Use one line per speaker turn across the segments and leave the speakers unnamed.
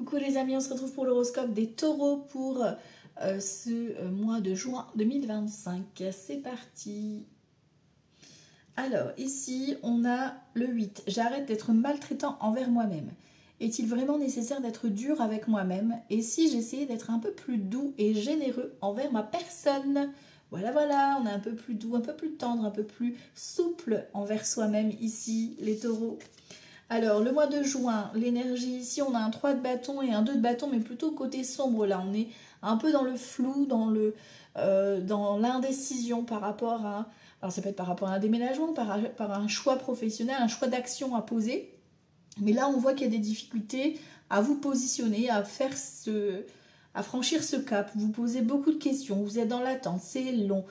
Coucou les amis, on se retrouve pour l'horoscope des taureaux pour ce mois de juin 2025. C'est parti. Alors ici on a le 8. J'arrête d'être maltraitant envers moi-même. Est-il vraiment nécessaire d'être dur avec moi-même? Et si j'essayais d'être un peu plus doux et généreux envers ma personne? Voilà, on est un peu plus doux, un peu plus tendre, un peu plus souple envers soi-même ici, les taureaux. Alors, le mois de juin, l'énergie, ici, on a un 3 de bâton et un 2 de bâton, mais plutôt côté sombre, là. On est un peu dans le flou, dans l'indécision par rapport à... Alors, ça peut être par rapport à un déménagement, par un choix professionnel, un choix d'action à poser. Mais là, on voit qu'il y a des difficultés à vous positionner, à franchir ce cap. Vous posez beaucoup de questions, vous êtes dans l'attente, c'est long.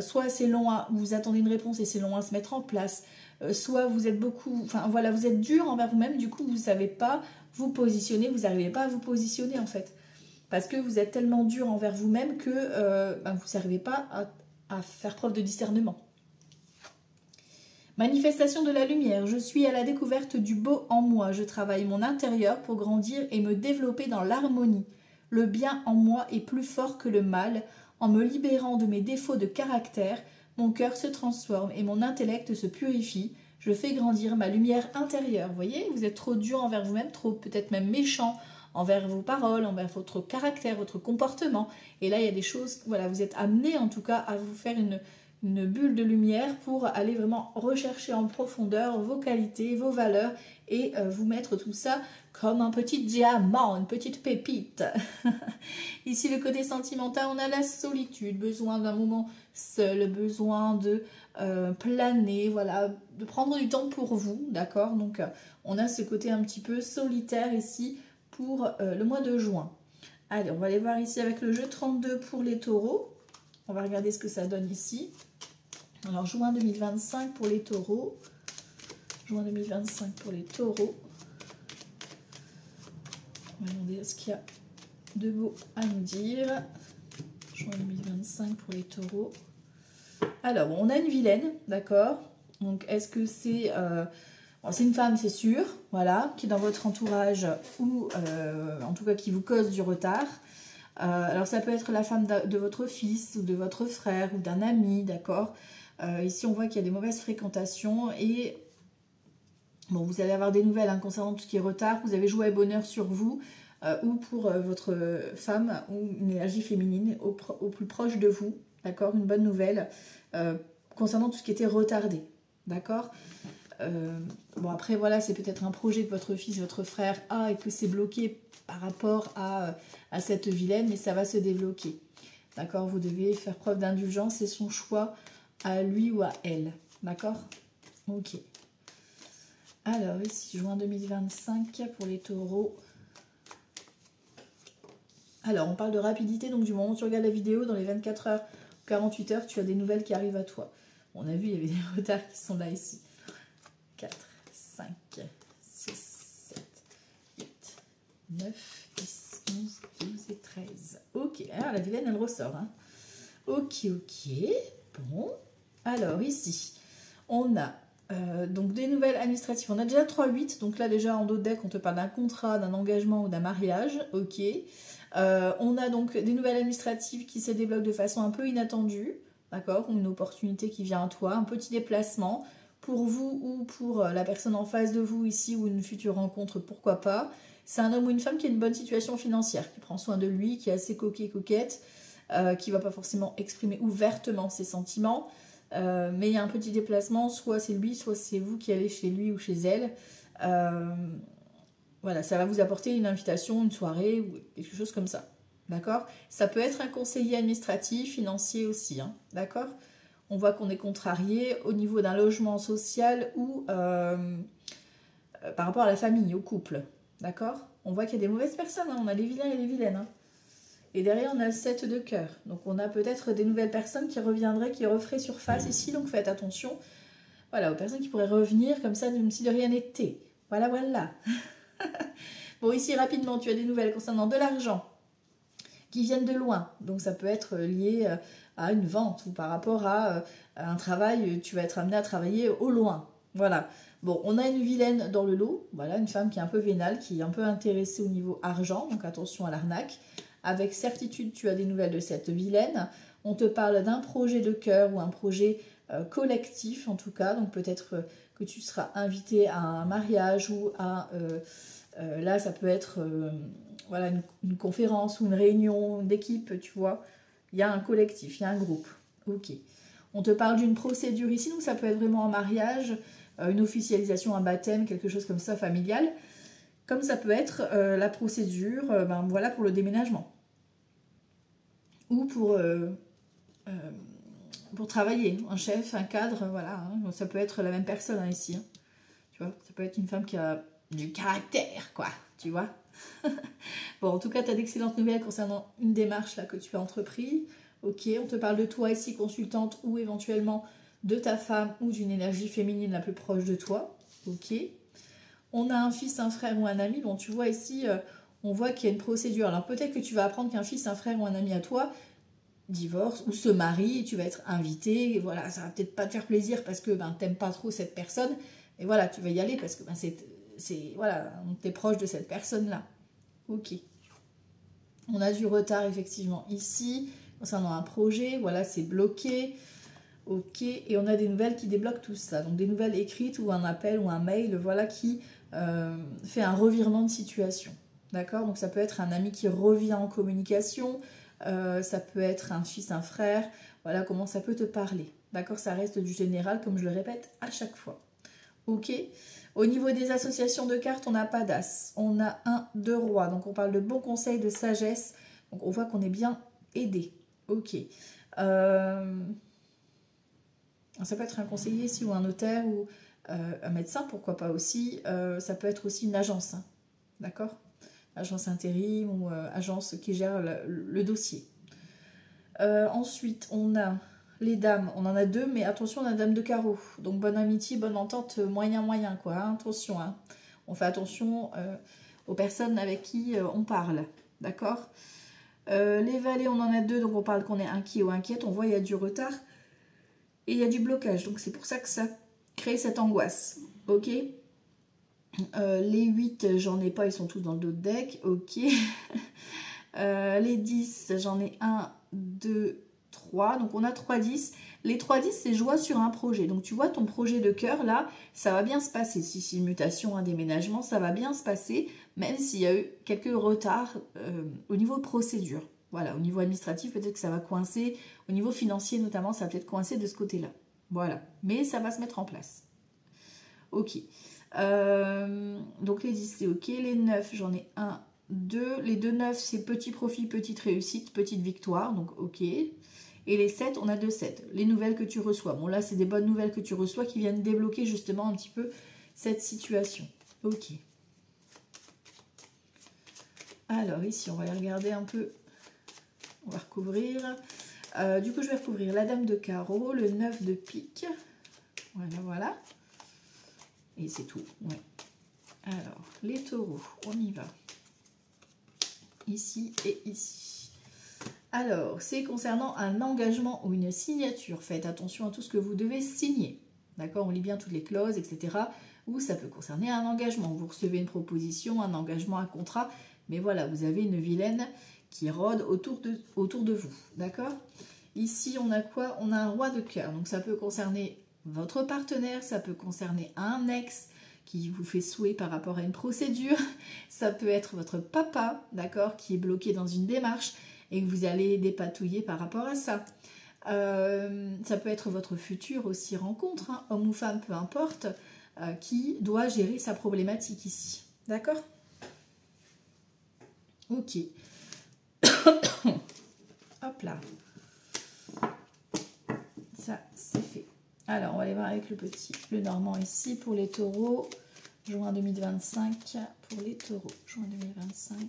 Soit c'est long, vous attendez une réponse et c'est long à se mettre en place. Soit vous êtes vous êtes dur envers vous-même, du coup vous ne savez pas vous positionner, vous n'arrivez pas à vous positionner en fait. Parce que vous êtes tellement dur envers vous-même que vous n'arrivez pas à faire preuve de discernement. Manifestation de la lumière, je suis à la découverte du beau en moi, je travaille mon intérieur pour grandir et me développer dans l'harmonie. Le bien en moi est plus fort que le mal, en me libérant de mes défauts de caractère, mon cœur se transforme et mon intellect se purifie, je fais grandir ma lumière intérieure. Vous voyez, vous êtes trop dur envers vous-même, trop peut-être même méchant envers vos paroles, envers votre caractère, votre comportement. Et là, il y a des choses, voilà, vous êtes amené en tout cas à vous faire une bulle de lumière pour aller vraiment rechercher en profondeur vos qualités, vos valeurs et vous mettre tout ça comme un petit diamant, une petite pépite. Ici, le côté sentimental, on a la solitude, besoin d'un moment seul, besoin de planer, voilà, de prendre du temps pour vous, d'accord? Donc, on a ce côté un petit peu solitaire ici pour le mois de juin. Allez, on va aller voir ici avec le jeu 32 pour les taureaux. On va regarder ce que ça donne ici. Alors, juin 2025 pour les taureaux. Juin 2025 pour les taureaux. On va demander ce qu'il y a de beau à nous dire. Juin 2025 pour les taureaux. Alors, on a une vilaine, d'accord? Donc, est-ce que c'est... c'est une femme, c'est sûr, voilà, qui est dans votre entourage ou en tout cas qui vous cause du retard. Alors, ça peut être la femme de votre fils ou de votre frère ou d'un ami, d'accord? Ici, on voit qu'il y a des mauvaises fréquentations et bon, vous allez avoir des nouvelles concernant tout ce qui est retard. Vous avez joué à bonheur sur vous ou pour votre femme ou une énergie féminine au plus proche de vous, d'accord? Une bonne nouvelle concernant tout ce qui était retardé, d'accord? Bon, après, voilà, c'est peut-être un projet que votre fils, votre frère a et que c'est bloqué par rapport à cette vilaine, mais ça va se débloquer, d'accord? Vous devez faire preuve d'indulgence, c'est son choix à lui ou à elle, d'accord? Ok. Alors, ici, juin 2025 pour les taureaux. Alors, on parle de rapidité, donc du moment où tu regardes la vidéo, dans les 24 heures, 48 heures, tu as des nouvelles qui arrivent à toi. On a vu, il y avait des retards qui sont là, ici. 4, 5, 6, 7, 8, 9, 10, 11, 12 et 13. Ok, alors la vilaine, elle ressort. Hein. Ok. Bon. Alors, ici, on a donc des nouvelles administratives. On a déjà 3-8. Donc là, déjà, en dos de deck, on te parle d'un contrat, d'un engagement ou d'un mariage. Ok. On a donc des nouvelles administratives qui se débloquent de façon un peu inattendue. D'accord? Une opportunité qui vient à toi, un petit déplacement pour vous ou pour la personne en face de vous ici ou une future rencontre, pourquoi pas. C'est un homme ou une femme qui a une bonne situation financière, qui prend soin de lui, qui est assez coquette, qui ne va pas forcément exprimer ouvertement ses sentiments. Mais il y a un petit déplacement, soit c'est lui, soit c'est vous qui allez chez lui ou chez elle. Voilà, ça va vous apporter une invitation, une soirée ou quelque chose comme ça. D'accord? Ça peut être un conseiller administratif, financier aussi. Hein, d'accord? On voit qu'on est contrarié au niveau d'un logement social ou par rapport à la famille, au couple. D'accord? On voit qu'il y a des mauvaises personnes. Hein, on a les vilains et les vilaines. Hein. Et derrière, on a le 7 de cœur. Donc, on a peut-être des nouvelles personnes qui reviendraient, qui referaient surface ici. Donc, faites attention. Voilà, aux personnes qui pourraient revenir comme ça, comme si de rien n'était. Voilà. Bon, ici, rapidement, tu as des nouvelles concernant de l'argent qui viennent de loin. Donc, ça peut être lié à une vente ou par rapport à un travail. Tu vas être amené à travailler au loin. Voilà. Bon, on a une vilaine dans le lot. Voilà, une femme qui est un peu vénale, qui est un peu intéressée au niveau argent. Donc attention à l'arnaque. Avec certitude, tu as des nouvelles de cette vilaine. On te parle d'un projet de cœur ou un projet collectif en tout cas. Donc peut-être que tu seras invité à un mariage ou à... là, ça peut être voilà, une conférence ou une réunion d'équipe, tu vois. Il y a un collectif, il y a un groupe. Ok. On te parle d'une procédure ici, donc ça peut être vraiment un mariage, une officialisation, un baptême, quelque chose comme ça, familial. Comme ça peut être la procédure ben, voilà, pour le déménagement. Ou pour travailler, un chef, un cadre, voilà. Hein. Ça peut être la même personne hein, ici. Hein. Tu vois, ça peut être une femme qui a du caractère, quoi, tu vois. Bon, en tout cas, tu as d'excellentes nouvelles concernant une démarche là, que tu as entreprise. Ok, on te parle de toi ici, consultante, ou éventuellement de ta femme ou d'une énergie féminine la plus proche de toi. Ok. On a un fils, un frère ou un ami. Bon, tu vois ici, on voit qu'il y a une procédure. Alors peut-être que tu vas apprendre qu'un fils, un frère ou un ami à toi divorce ou se marie et tu vas être invité. Et voilà, ça va peut-être pas te faire plaisir parce que ben, t'aimes pas trop cette personne. Et voilà, tu vas y aller parce que ben, voilà, t'es proche de cette personne-là. Ok. On a du retard effectivement ici concernant un projet. Voilà, c'est bloqué. Ok. Et on a des nouvelles qui débloquent tout ça. Donc des nouvelles écrites ou un appel ou un mail, voilà, qui fait un revirement de situation. D'accord? Donc ça peut être un ami qui revient en communication. Ça peut être un fils, un frère. Voilà comment ça peut te parler. D'accord? Ça reste du général, comme je le répète à chaque fois. Ok. Au niveau des associations de cartes, on n'a pas d'as. On a un de roi. Donc on parle de bons conseils, de sagesse. Donc on voit qu'on est bien aidé. Ok. Ça peut être un conseiller ici ou un notaire ou un médecin, pourquoi pas aussi. Ça peut être aussi une agence. Hein. D'accord? Agence intérim ou agence qui gère le dossier. Ensuite, on a les dames. On en a deux, mais attention, on a dame de carreau. Donc, bonne amitié, bonne entente, moyen, quoi. Hein, attention, hein. On fait attention aux personnes avec qui on parle. D'accord? Les valets, on en a deux, donc on parle qu'on est inquiet ou inquiète. On voit il y a du retard et il y a du blocage. Donc, c'est pour ça que ça crée cette angoisse. Ok? Les 8, j'en ai pas, ils sont tous dans le dos de deck. Ok. Les 10, j'en ai 1, 2, 3. Donc on a 3 10. Les 3 10, c'est joie sur un projet. Donc tu vois ton projet de cœur là, ça va bien se passer. Si c'est une mutation, un déménagement, ça va bien se passer, même s'il y a eu quelques retards au niveau de procédure. Voilà, au niveau administratif, peut-être que ça va coincer. Au niveau financier notamment, ça va peut-être coincer de ce côté-là. Voilà, mais ça va se mettre en place. Ok. Donc les 10, c'est ok. Les 9, j'en ai 1, 2. Les 2 9, c'est petit profit, petite réussite, petite victoire. Donc ok. Et les 7, on a 2 7. Les nouvelles que tu reçois. Bon là, c'est des bonnes nouvelles que tu reçois qui viennent débloquer justement un petit peu cette situation. Ok. Alors ici, on va aller regarder un peu. On va recouvrir. Du coup, je vais recouvrir la dame de carreau, le 9 de pique. Voilà, voilà. Et c'est tout. Ouais. Alors, les taureaux, on y va. Ici et ici. Alors, c'est concernant un engagement ou une signature. Faites attention à tout ce que vous devez signer. D'accord? On lit bien toutes les clauses, etc. Ou ça peut concerner un engagement. Vous recevez une proposition, un engagement, un contrat. Mais voilà, vous avez une vilaine qui rôde autour de vous. D'accord? Ici, on a quoi? On a un roi de cœur. Donc, ça peut concerner votre partenaire, ça peut concerner un ex qui vous fait souhait par rapport à une procédure. Ça peut être votre papa, d'accord, qui est bloqué dans une démarche et que vous allez dépatouiller par rapport à ça. Ça peut être votre futur aussi rencontre, hein, homme ou femme, peu importe, qui doit gérer sa problématique ici. D'accord? Ok. Hop là. Ça, c'est fait. Alors, on va aller voir avec le normand ici pour les taureaux. Juin 2025 pour les taureaux. Juin 2025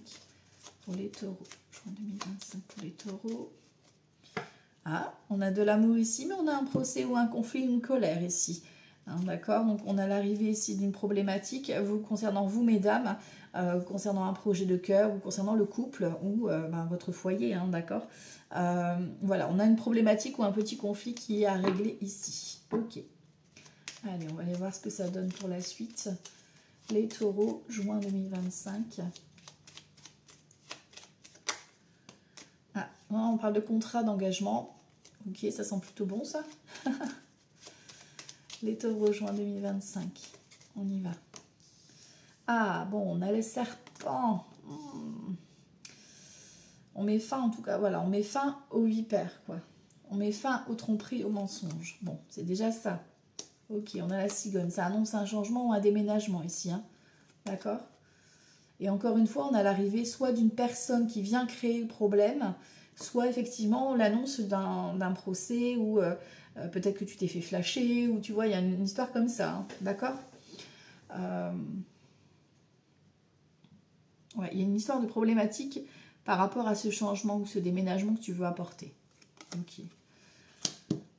pour les taureaux. Juin 2025 pour les taureaux. Ah, on a de l'amour ici, mais on a un procès ou un conflit, une colère ici. Hein, d'accord? Donc, on a l'arrivée ici d'une problématique concernant vous, mesdames, concernant un projet de cœur ou concernant le couple ou votre foyer. Hein, d'accord? Voilà, on a une problématique ou un petit conflit qui est à régler ici. Ok. Allez, on va aller voir ce que ça donne pour la suite. Les taureaux, juin 2025. Ah, on parle de contrat d'engagement. Ok, ça sent plutôt bon ça. Les taureaux, juin 2025. On y va. Ah, bon, on a les serpents. On met fin, en tout cas, voilà, on met fin aux vipères, quoi. On met fin aux tromperies, aux mensonges. Bon, c'est déjà ça. Ok, on a la cigogne. Ça annonce un changement ou un déménagement ici, hein. D'accord? Et encore une fois, on a l'arrivée soit d'une personne qui vient créer le problème, soit effectivement l'annonce d'un procès ou peut-être que tu t'es fait flasher, ou tu vois, il y a une histoire comme ça, hein. D'accord? Ouais, il y a une histoire de problématique par rapport à ce changement ou ce déménagement que tu veux apporter. Ok.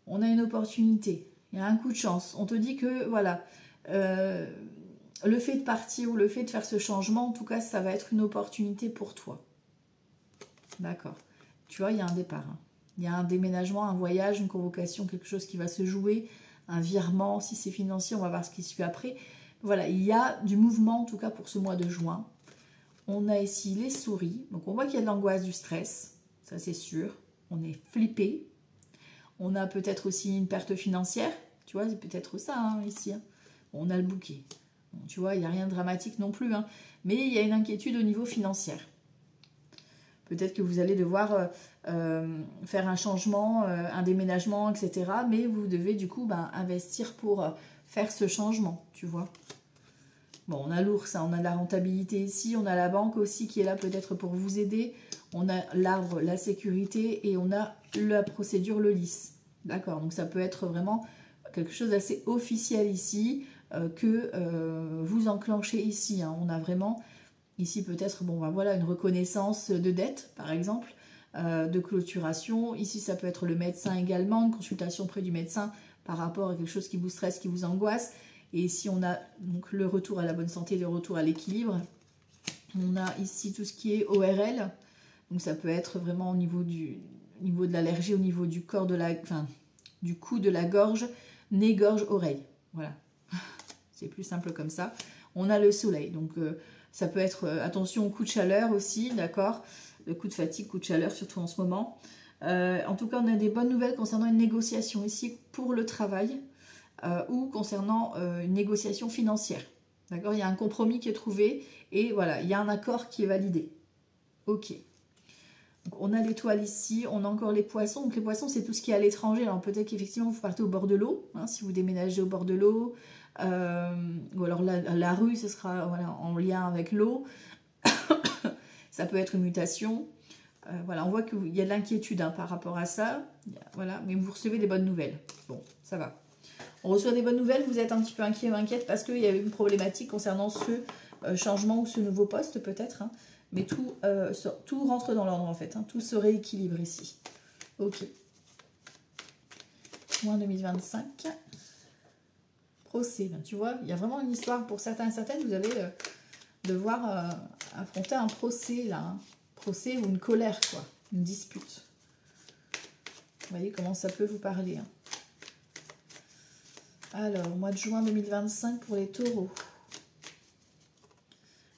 On a une opportunité. Il y a un coup de chance. On te dit que, voilà, le fait de partir ou le fait de faire ce changement, en tout cas, ça va être une opportunité pour toi. D'accord. Tu vois, il y a un départ. Hein. Il y a un déménagement, un voyage, une convocation, quelque chose qui va se jouer, un virement. Si c'est financier, on va voir ce qui suit après. Voilà, il y a du mouvement, en tout cas, pour ce mois de juin. On a ici les souris. Donc, on voit qu'il y a de l'angoisse, du stress. Ça, c'est sûr. On est flippé. On a peut-être aussi une perte financière. Tu vois, c'est peut-être ça, hein, ici. Hein. On a le bouquet. Bon, tu vois, il n'y a rien de dramatique non plus. Hein. Mais il y a une inquiétude au niveau financier. Peut-être que vous allez devoir faire un changement, un déménagement, etc. Mais vous devez du coup investir pour faire ce changement, tu vois. Bon, on a l'ours, hein, on a de la rentabilité ici. On a la banque aussi qui est là peut-être pour vous aider. On a l'arbre, la sécurité et on a la procédure, le lisse. D'accord, donc ça peut être vraiment quelque chose d'assez officiel ici que vous enclenchez ici. Hein. On a vraiment ici peut-être voilà, une reconnaissance de dette, par exemple, de clôturation. Ici, ça peut être le médecin également, une consultation près du médecin par rapport à quelque chose qui vous stresse, qui vous angoisse. Et ici, on a donc le retour à la bonne santé, le retour à l'équilibre. On a ici tout ce qui est ORL. Donc ça peut être vraiment au niveau de l'allergie, au niveau du corps, du cou, de la gorge, nez, gorge, oreille. Voilà. C'est plus simple comme ça. On a le soleil. Donc ça peut être, attention au coup de chaleur aussi, d'accord? Le coup de fatigue, coup de chaleur, surtout en ce moment. En tout cas, on a des bonnes nouvelles concernant une négociation ici pour le travail ou concernant une négociation financière. D'accord? Il y a un compromis qui est trouvé et voilà, il y a un accord qui est validé. Ok. Donc, on a l'étoile ici, on a encore les poissons. Donc les poissons, c'est tout ce qui est à l'étranger. Alors peut-être qu'effectivement, vous partez au bord de l'eau, hein, si vous déménagez au bord de l'eau. Ou alors la rue, ce sera voilà, en lien avec l'eau. Ça peut être une mutation. Voilà, on voit qu'il y a de l'inquiétude par rapport à ça. Voilà, mais vous recevez des bonnes nouvelles. Bon, ça va. On reçoit des bonnes nouvelles, vous êtes un petit peu inquiet ou inquiète parce qu'il y a eu une problématique concernant ce changement ou ce nouveau poste peut-être. Hein. Mais tout rentre dans l'ordre en fait. Hein. Tout se rééquilibre ici. Ok. Juin 2025. Procès. Ben, tu vois, il y a vraiment une histoire pour certains et certaines. Vous allez devoir affronter un procès là. Hein. Procès ou une colère quoi. Une dispute. Vous voyez comment ça peut vous parler. Hein. Alors, mois de juin 2025 pour les taureaux.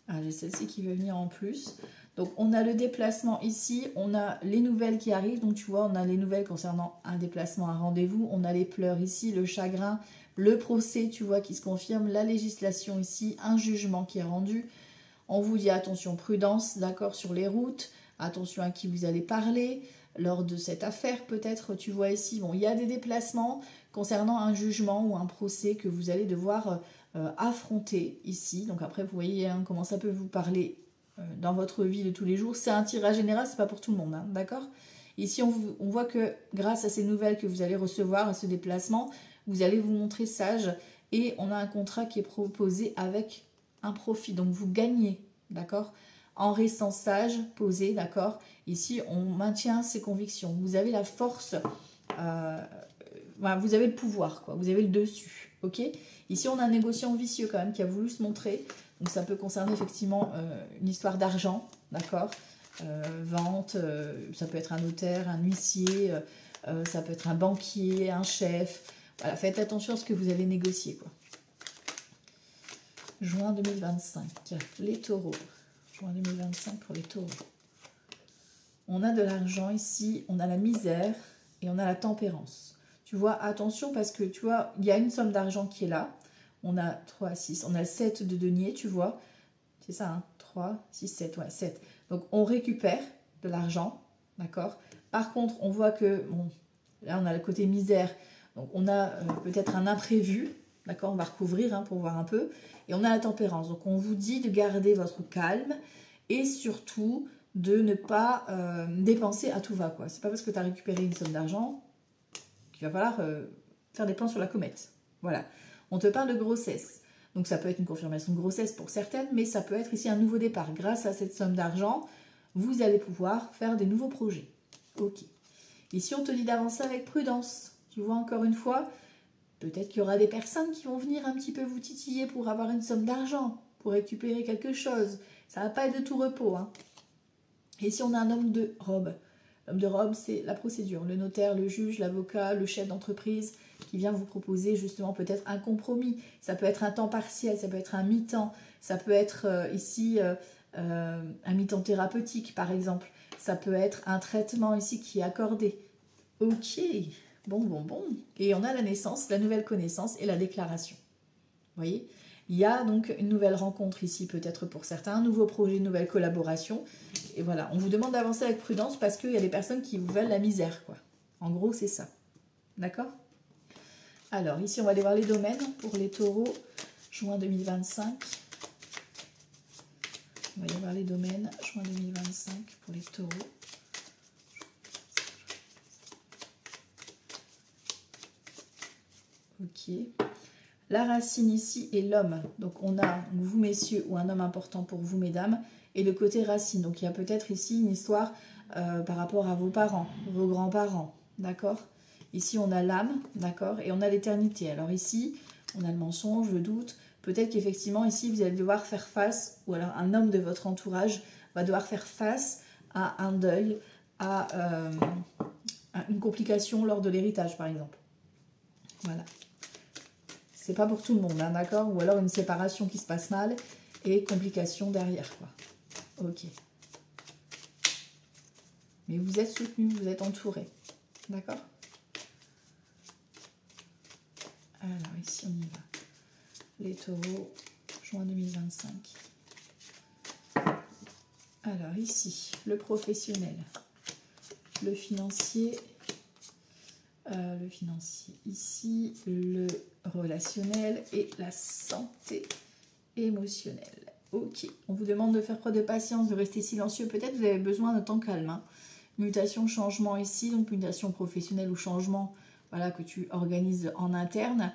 Ah, j'ai celle-ci qui veut venir en plus. Donc, on a le déplacement ici. On a les nouvelles qui arrivent. Donc, tu vois, on a les nouvelles concernant un déplacement, un rendez-vous. On a les pleurs ici, le chagrin, le procès, tu vois, qui se confirme. La législation ici, un jugement qui est rendu. On vous dit attention, prudence, d'accord, sur les routes. Attention à qui vous allez parler. Lors de cette affaire, peut-être, tu vois ici, bon, il y a des déplacements concernant un jugement ou un procès que vous allez devoir affronter ici. Donc après, vous voyez hein, comment ça peut vous parler dans votre vie de tous les jours. C'est un tirage général, c'est pas pour tout le monde, hein, d'accord? Ici, on voit que grâce à ces nouvelles que vous allez recevoir, à ce déplacement, vous allez vous montrer sage et on a un contrat qui est proposé avec un profit. Donc vous gagnez, d'accord? En restant sage, posé, d'accord? Ici, on maintient ses convictions. Vous avez la force, vous avez le pouvoir, quoi. Vous avez le dessus, ok? Ici, on a un négociant vicieux quand même qui a voulu se montrer. Donc, ça peut concerner effectivement une histoire d'argent, d'accord? Vente, ça peut être un notaire, un huissier, ça peut être un banquier, un chef. Voilà, faites attention à ce que vous allez négocier, quoi. Juin 2025, les taureaux. Juin 2025 pour les taureaux. On a de l'argent ici, on a la misère et on a la tempérance. Tu vois, attention parce que tu vois, il y a une somme d'argent qui est là. On a 3, 6, on a 7 de denier, tu vois. C'est ça, hein, 3, 6, 7, ouais, 7. Donc on récupère de l'argent, d'accord. Par contre, on voit que, bon, là on a le côté misère. Donc on a peut-être un imprévu, d'accord, on va recouvrir hein, pour voir un peu. Et on a la tempérance. Donc on vous dit de garder votre calme et surtout de ne pas dépenser à tout va, quoi. C'est pas parce que tu as récupéré une somme d'argent qu'il va falloir faire des plans sur la comète. Voilà. On te parle de grossesse. Donc ça peut être une confirmation de grossesse pour certaines, mais ça peut être ici un nouveau départ. Grâce à cette somme d'argent, vous allez pouvoir faire des nouveaux projets. Ok. Ici, on te dit d'avancer avec prudence. Tu vois, encore une fois, peut-être qu'il y aura des personnes qui vont venir un petit peu vous titiller pour avoir une somme d'argent, pour récupérer quelque chose. Ça ne va pas être de tout repos, hein. Et si on a un homme de robe, l'homme de robe, c'est la procédure. Le notaire, le juge, l'avocat, le chef d'entreprise qui vient vous proposer justement peut-être un compromis. Ça peut être un temps partiel, ça peut être un mi-temps, ça peut être ici un mi-temps thérapeutique par exemple. Ça peut être un traitement ici qui est accordé. Ok, bon. Et on a la naissance, la nouvelle connaissance et la déclaration. Vous voyez ? Il y a donc une nouvelle rencontre ici, peut-être pour certains, un nouveau projet, une nouvelle collaboration. Et voilà, on vous demande d'avancer avec prudence parce qu'il y a des personnes qui vous veulent la misère, quoi. En gros, c'est ça. D'accord ? Alors, ici, on va aller voir les domaines pour les taureaux, juin 2025. On va aller voir les domaines, juin 2025 pour les taureaux. Ok. La racine ici est l'homme. Donc on a vous messieurs ou un homme important pour vous mesdames. Et le côté racine. Donc il y a peut-être ici une histoire par rapport à vos parents, vos grands-parents. D'accord ? Ici on a l'âme, d'accord ? Et on a l'éternité. Alors ici on a le mensonge, le doute. Peut-être qu'effectivement ici vous allez devoir faire face, ou alors un homme de votre entourage va devoir faire face à un deuil, à une complication lors de l'héritage par exemple. Voilà. C'est pas pour tout le monde, hein, d'accord ? Ou alors une séparation qui se passe mal et complications derrière, quoi. Ok. Mais vous êtes soutenu, vous êtes entouré. D'accord ? Alors, ici, on y va. Les taureaux, juin 2025. Alors, ici, le professionnel. Le financier. Ici, le relationnel et la santé émotionnelle. Ok, on vous demande de faire preuve de patience, de rester silencieux. Peut-être vous avez besoin d'un temps calme. Hein. Mutation, changement ici, donc mutation professionnelle ou changement voilà, que tu organises en interne.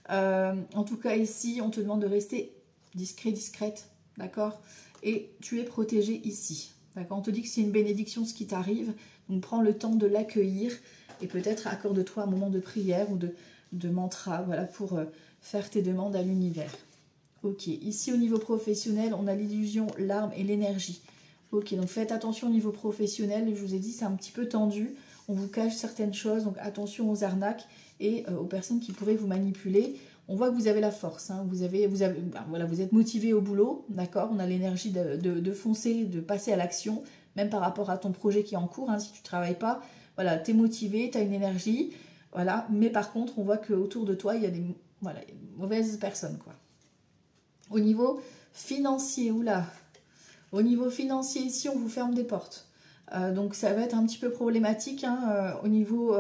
En tout cas, ici, on te demande de rester discret, discrète, d'accord ? Et tu es protégé ici. D'accord ? On te dit que c'est une bénédiction ce qui t'arrive, donc prends le temps de l'accueillir et peut-être accorde-toi un moment de prière ou de mantra, voilà, pour faire tes demandes à l'univers. Ok, ici au niveau professionnel, on a l'illusion, l'arme et l'énergie. Ok, donc faites attention au niveau professionnel, je vous ai dit c'est un petit peu tendu, on vous cache certaines choses, donc attention aux arnaques et aux personnes qui pourraient vous manipuler. On voit que vous avez la force, hein, vous êtes motivé au boulot, d'accord ? On a l'énergie de foncer, de passer à l'action, même par rapport à ton projet qui est en cours, hein, si tu ne travailles pas, voilà, tu es motivé, tu as une énergie, voilà, mais par contre, on voit qu'autour de toi, il y a des mauvaises personnes, quoi. Au niveau financier, au niveau financier, ici, on vous ferme des portes. Donc, ça va être un petit peu problématique hein, au niveau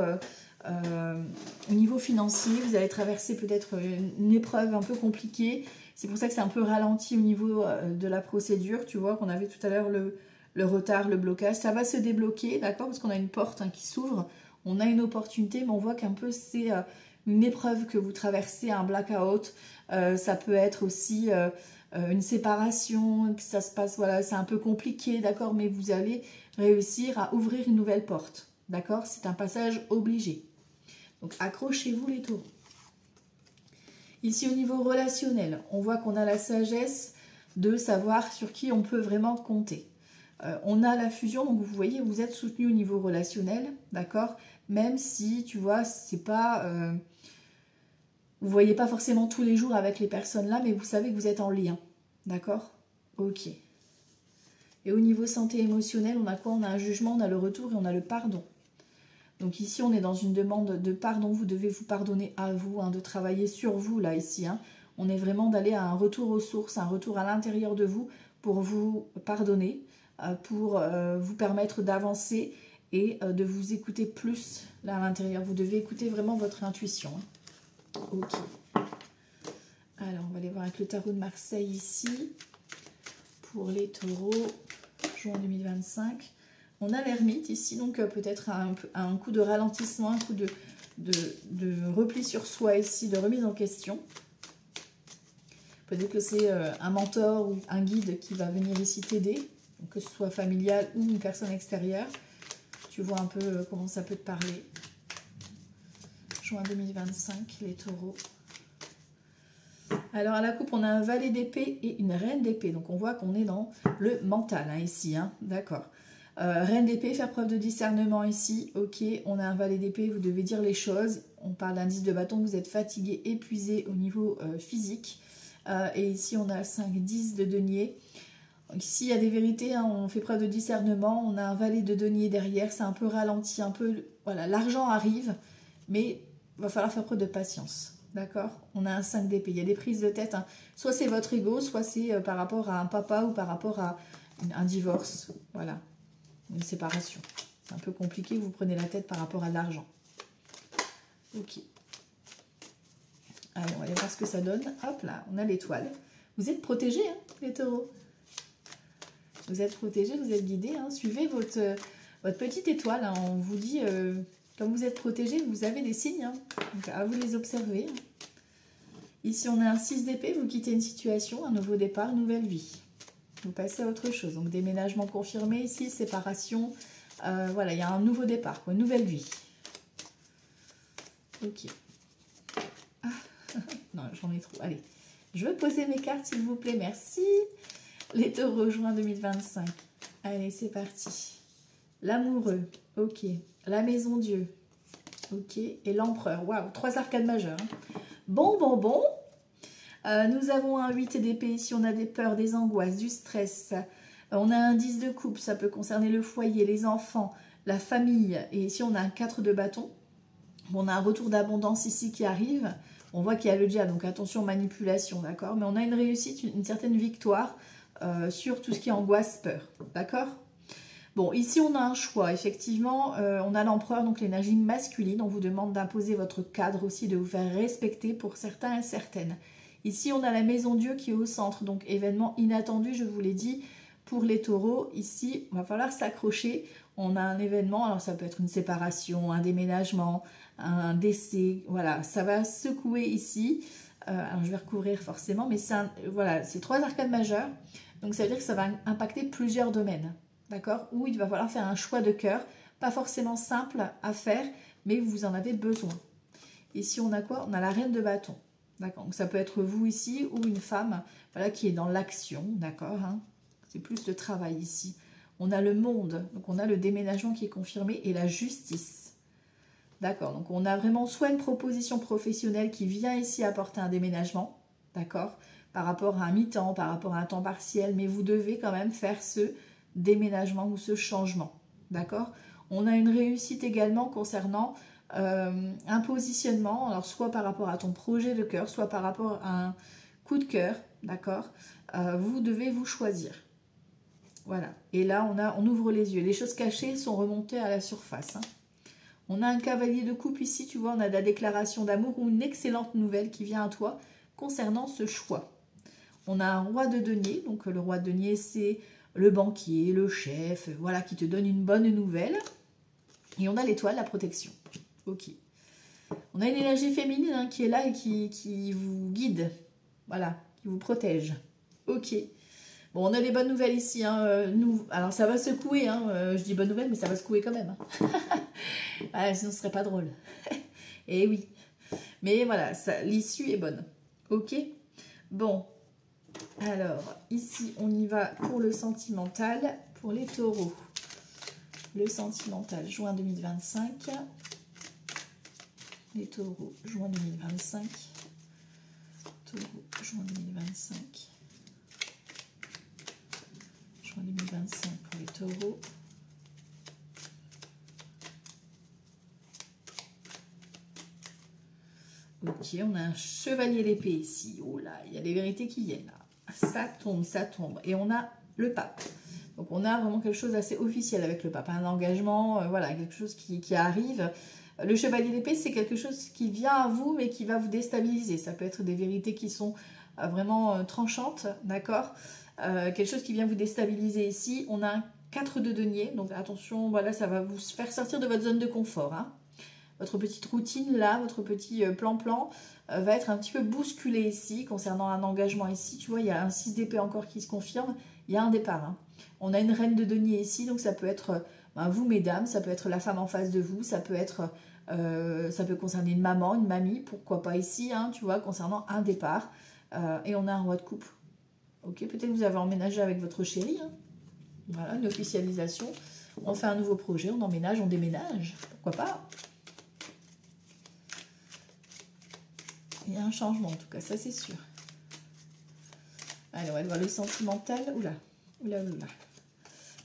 financier. Vous allez traverser peut-être une épreuve un peu compliquée. C'est pour ça que c'est un peu ralenti au niveau de la procédure. Tu vois qu'on avait tout à l'heure le retard, le blocage. Ça va se débloquer, d'accord ? Parce qu'on a une porte hein, qui s'ouvre. On a une opportunité, mais on voit qu'un peu c'est une épreuve que vous traversez, un blackout. Ça peut être aussi une séparation, que ça se passe, voilà, c'est un peu compliqué, d'accord, mais vous allez réussir à ouvrir une nouvelle porte, d'accord, c'est un passage obligé. Donc accrochez-vous les taureaux. Ici au niveau relationnel, on voit qu'on a la sagesse de savoir sur qui on peut vraiment compter. On a la fusion, donc vous voyez, vous êtes soutenu au niveau relationnel, d'accord, même si, tu vois, c'est pas... Vous ne voyez pas forcément tous les jours avec les personnes là, mais vous savez que vous êtes en lien. D'accord? Ok. Et au niveau santé émotionnelle, on a quoi? On a un jugement, on a le retour et on a le pardon. Donc ici, on est dans une demande de pardon. Vous devez vous pardonner à vous, hein, de travailler sur vous, là, ici. Hein. On est vraiment d'aller à un retour aux sources, un retour à l'intérieur de vous pour vous pardonner, pour vous permettre d'avancer et de vous écouter plus là à l'intérieur. Vous devez écouter vraiment votre intuition. Hein. Ok. Alors, on va aller voir avec le tarot de Marseille ici. Pour les taureaux, juin 2025. On a l'ermite ici, donc peut-être un coup de ralentissement, un coup de repli sur soi ici, de remise en question. Peut-être que c'est un mentor ou un guide qui va venir ici t'aider, que ce soit familial ou une personne extérieure. Tu vois un peu comment ça peut te parler. Juin 2025, les taureaux. Alors à la coupe, on a un valet d'épée et une reine d'épée. Donc on voit qu'on est dans le mental hein, ici. Hein, d'accord. Reine d'épée, faire preuve de discernement ici. Ok, on a un valet d'épée, vous devez dire les choses. On parle d'indice de bâton, vous êtes fatigué, épuisé au niveau physique. Et ici, on a 5-10 de denier. Donc, ici, il y a des vérités, hein, on fait preuve de discernement. On a un valet de denier derrière, c'est un peu ralenti, un peu... Voilà, l'argent arrive, mais il va falloir faire preuve de patience. D'accord? On a un 5 d'épée. Il y a des prises de tête. Hein. Soit c'est votre ego, soit c'est par rapport à un papa ou par rapport à un divorce. Voilà. Une séparation. C'est un peu compliqué, vous prenez la tête par rapport à l'argent. Ok. Allez, on va aller voir ce que ça donne. Hop là, on a l'étoile. Vous êtes protégés, hein, les taureaux. Vous êtes protégés, vous êtes guidés. Hein. Suivez votre petite étoile. Hein. On vous dit, comme vous êtes protégés, vous avez des signes. Hein. Donc à vous les observer. Hein. Ici, on a un 6 d'épée. Vous quittez une situation, un nouveau départ, nouvelle vie. Vous passez à autre chose. Donc déménagement confirmé ici, séparation. Voilà, il y a un nouveau départ, quoi, une nouvelle vie. Ok. Ah, non, j'en ai trop. Allez, je veux poser mes cartes, s'il vous plaît. Merci. Les taureaux, juin 2025. Allez, c'est parti. L'amoureux. Ok. La maison Dieu. Ok. Et l'empereur. Waouh, 3 arcades majeures. Hein. Bon. Nous avons un 8 d'épée ici. On a des peurs, des angoisses, du stress. On a un 10 de coupe. Ça peut concerner le foyer, les enfants, la famille. Et ici, on a un 4 de bâton. On a un retour d'abondance ici qui arrive. On voit qu'il y a le diable, donc attention manipulation, d'accord? Mais on a une réussite, une certaine victoire sur tout ce qui est angoisse, peur, d'accord? Bon, ici on a un choix, effectivement, on a l'empereur, donc l'énergie masculine. On vous demande d'imposer votre cadre aussi, de vous faire respecter pour certains et certaines. Ici on a la maison Dieu qui est au centre, donc événement inattendu, je vous l'ai dit. Pour les taureaux, ici, il va falloir s'accrocher. On a un événement, alors ça peut être une séparation, un déménagement, un décès, voilà, ça va secouer ici. Alors je vais recouvrir forcément, mais voilà, c'est 3 arcades majeures, donc ça veut dire que ça va impacter plusieurs domaines, d'accord? Où il va falloir faire un choix de cœur, pas forcément simple à faire, mais vous en avez besoin. Ici on a quoi? On a la reine de bâton, d'accord? Donc ça peut être vous ici ou une femme, voilà, qui est dans l'action, d'accord, hein? C'est plus le travail ici. On a le monde, donc on a le déménagement qui est confirmé et la justice. D'accord, donc on a vraiment soit une proposition professionnelle qui vient ici apporter un déménagement, d'accord, par rapport à un mi-temps, par rapport à un temps partiel, mais vous devez quand même faire ce déménagement ou ce changement, d'accord. On a une réussite également concernant un positionnement, alors soit par rapport à ton projet de cœur, soit par rapport à un coup de cœur, d'accord. Vous devez vous choisir. Voilà, et là on ouvre les yeux. Les choses cachées sont remontées à la surface. Hein. On a un cavalier de coupe ici, tu vois, on a de la déclaration d'amour ou une excellente nouvelle qui vient à toi concernant ce choix. On a un roi de denier, donc le roi de denier c'est le banquier, le chef, voilà, qui te donne une bonne nouvelle. Et on a l'étoile, la protection. Ok. On a une énergie féminine hein, qui est là et qui vous guide, voilà, qui vous protège. Ok. Bon, on a les bonnes nouvelles ici. Hein, alors, ça va secouer. Hein, je dis bonnes nouvelles, mais ça va secouer quand même. Hein. Ah, sinon, ce serait pas drôle. Et oui. Mais voilà, l'issue est bonne. Ok. Bon. Alors, ici, on y va pour le sentimental, pour les taureaux. Le sentimental, juin 2025. Les taureaux, juin 2025. Taureau, juin 2025. Juin 2025 pour les taureaux. Ok, on a un chevalier d'épée ici. Oh là, il y a des vérités qui viennent là. Ça tombe, ça tombe. Et on a le pape. Donc on a vraiment quelque chose d'assez officiel avec le pape. Un engagement, voilà, quelque chose qui arrive. Le chevalier d'épée, c'est quelque chose qui vient à vous, mais qui va vous déstabiliser. Ça peut être des vérités qui sont vraiment tranchantes, d'accord, quelque chose qui vient vous déstabiliser ici. On a un 4 de denier, donc attention, voilà, ça va vous faire sortir de votre zone de confort, hein. Votre petite routine là, votre petit plan-plan va être un petit peu bousculé ici, concernant un engagement ici. Tu vois, il y a un 6 d'épée encore qui se confirme, il y a un départ, hein. On a une reine de denier ici, donc ça peut être vous, mesdames, ça peut être la femme en face de vous, ça peut être, ça peut concerner une maman, une mamie, pourquoi pas ici, hein, tu vois, concernant un départ. Et on a un roi de coupe. Ok, peut-être que vous avez emménagé avec votre chéri, hein. Voilà, une officialisation. On fait un nouveau projet, on emménage, on déménage, pourquoi pas. Il y a un changement en tout cas, ça c'est sûr. Allez, on va voir le sentimental. Oula, oula, oula.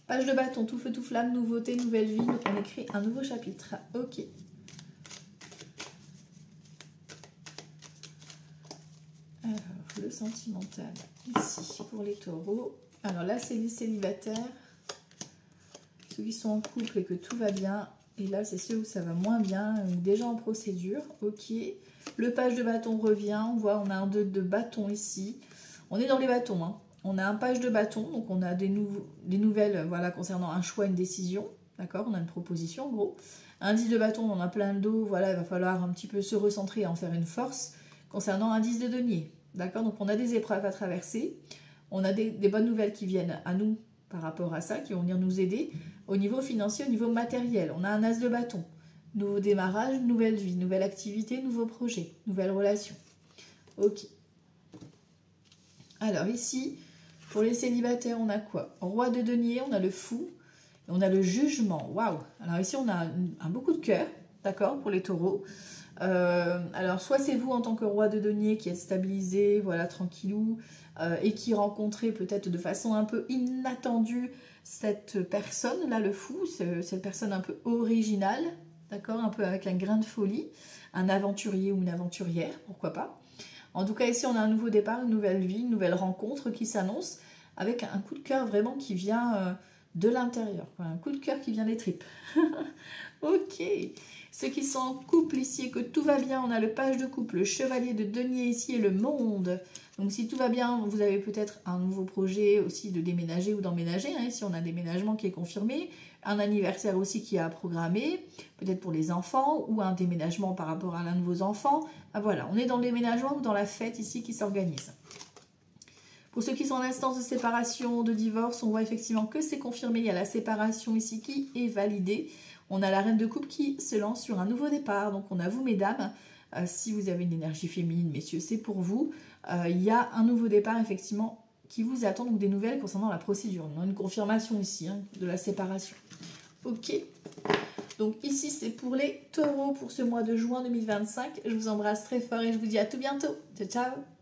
Page de bâton, tout feu, tout flamme, nouveauté, nouvelle vie. Donc on écrit un nouveau chapitre. Ok. Alors, le sentimental, ici, pour les taureaux. Alors là, c'est les célibataires. Ceux qui sont en couple et que tout va bien. Et là, c'est ceux où ça va moins bien, déjà en procédure. Ok. Le page de bâton revient. On voit, on a un 2 de bâton ici. On est dans les bâtons, hein. On a un page de bâton, donc on a des nouvelles, voilà, concernant un choix, une décision. D'accord, on a une proposition, en gros. Un 10 de bâton, on en a plein de dos. Voilà, il va falloir un petit peu se recentrer et en faire une force. Concernant un 10 de denier. D'accord, donc on a des épreuves à traverser. On a des bonnes nouvelles qui viennent à nous par rapport à ça, qui vont venir nous aider au niveau financier, au niveau matériel. On a un as de bâton. Nouveau démarrage, nouvelle vie, nouvelle activité, nouveau projet, nouvelle relation. Ok. Alors ici, pour les célibataires, on a quoi? Roi de denier, on a le fou, et on a le jugement. Waouh! Alors ici, on a un beau coup de cœur, d'accord, pour les taureaux. Alors soit c'est vous en tant que roi de denier qui êtes stabilisé, voilà, tranquillou, et qui rencontrez peut-être de façon un peu inattendue cette personne, là, le fou, cette personne un peu originale, d'accord, un peu avec un grain de folie, un aventurier ou une aventurière, pourquoi pas. En tout cas, ici, on a un nouveau départ, une nouvelle vie, une nouvelle rencontre qui s'annonce avec un coup de cœur vraiment qui vient de l'intérieur. Un coup de cœur qui vient des tripes. Ok. Ceux qui sont en couple ici et que tout va bien, on a le page de couple, le chevalier de denier ici et le monde. Donc, si tout va bien, vous avez peut-être un nouveau projet aussi de déménager ou d'emménager. Hein. Ici, on a un déménagement qui est confirmé. Un anniversaire aussi qui est à programmer, peut-être pour les enfants, ou un déménagement par rapport à l'un de vos enfants. Ah, voilà, on est dans le déménagement ou dans la fête ici qui s'organise. Pour ceux qui sont en instance de séparation, de divorce, on voit effectivement que c'est confirmé. Il y a la séparation ici qui est validée. On a la reine de coupe qui se lance sur un nouveau départ. Donc on a vous, mesdames, si vous avez une énergie féminine, messieurs, c'est pour vous. Il y a un nouveau départ effectivement qui vous attend, donc des nouvelles concernant la procédure. On a une confirmation ici, hein, de la séparation. Ok. Donc ici, c'est pour les taureaux pour ce mois de juin 2025. Je vous embrasse très fort et je vous dis à tout bientôt. Ciao, ciao.